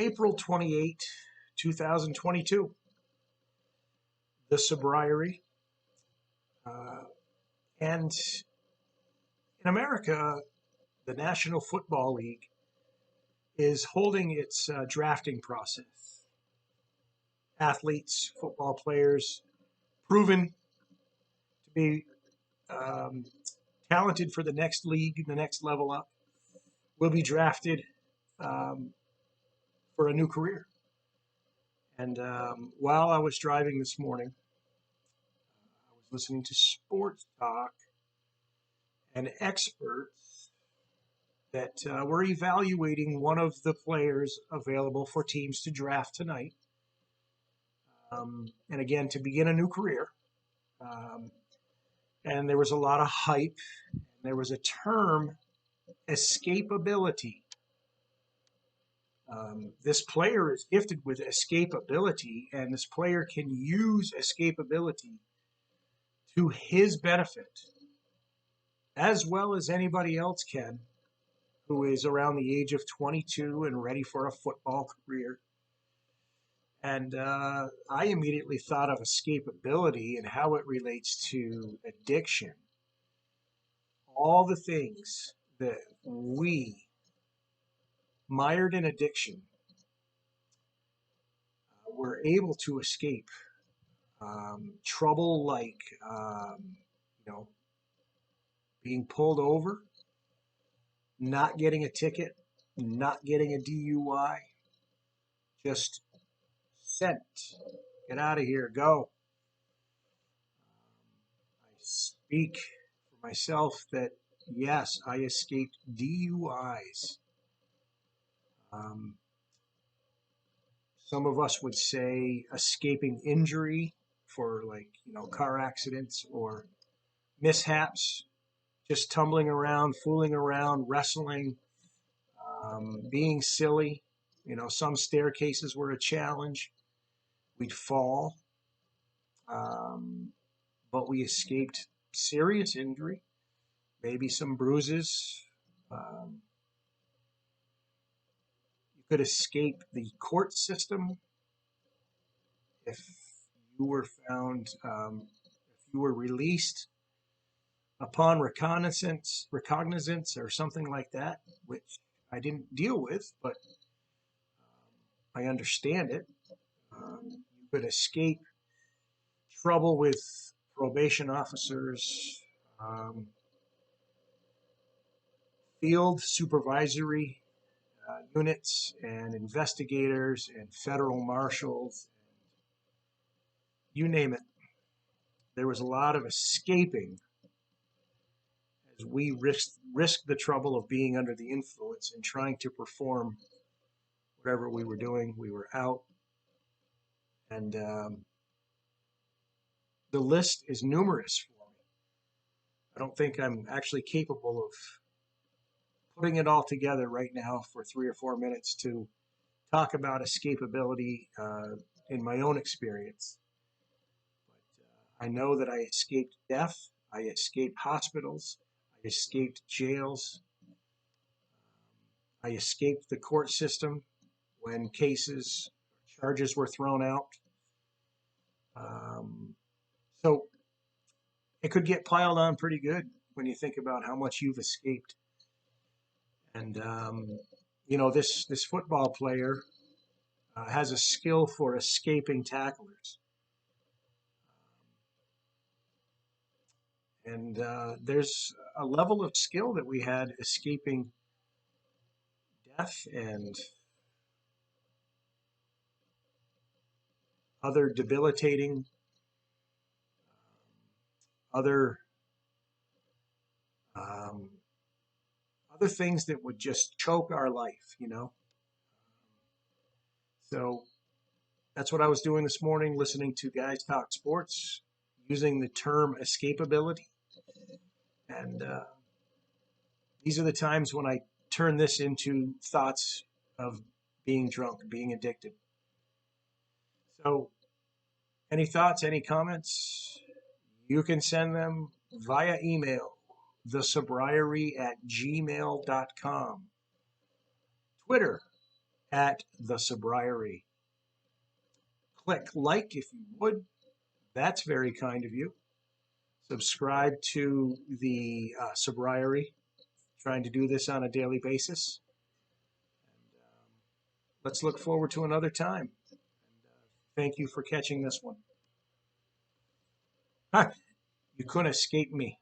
April 28, 2022. The Sobriety. Uh, and in America, the National Football League is holding its drafting process. Athletes, football players, proven to be um, talented for the next league, the next level up, will be drafted um, for a new career. And while I was driving this morning, I was listening to sports talk and experts that were evaluating one of the players available for teams to draft tonight. And again, to begin a new career. And there was a lot of hype. There was a term, escapability. This player is gifted with escapability, and this player can use escapability to his benefit, as well as anybody else can who is around the age of 22 and ready for a football career. And I immediately thought of escapability and how it relates to addiction. All the things that we, mired in addiction, were able to escape. Trouble like, being pulled over, not getting a ticket, not getting a DUI, just sent. Get out of here, go. I speak for myself that, yes, I escaped DUIs. Some of us would say escaping injury for car accidents or mishaps, just tumbling around, fooling around, wrestling, being silly. Some staircases were a challenge. We'd fall, but we escaped serious injury, maybe some bruises. You could escape the court system if you were found, if you were released upon recognizance or something like that, which I didn't deal with, but I understand it. You could escape trouble with probation officers, field supervisory units and investigators and federal marshals, you name it. There was a lot of escaping as we risked the trouble of being under the influence and trying to perform whatever we were doing. We were out. And the list is numerous for me. I don't think I'm actually capable of putting it all together right now for 3 or 4 minutes to talk about escapability in my own experience. But I know that I escaped death. I escaped hospitals. I escaped jails. I escaped the court system when charges were thrown out. So it could get piled on pretty good when you think about how much you've escaped. And, this football player has a skill for escaping tacklers. And there's a level of skill that we had escaping death and other debilitating, other things that would just choke our life, So that's what I was doing this morning, listening to guys talk sports, using the term escapability. And these are the times when I turn this into thoughts of being drunk, being addicted. So any thoughts, any comments, you can send them via email, thesobriety@gmail.com. Twitter, at the Sobriety. Click like if you would. That's very kind of you. Subscribe to the Sobriety. Trying to do this on a daily basis. And, let's look forward to another time. And, thank you for catching this one. You couldn't escape me.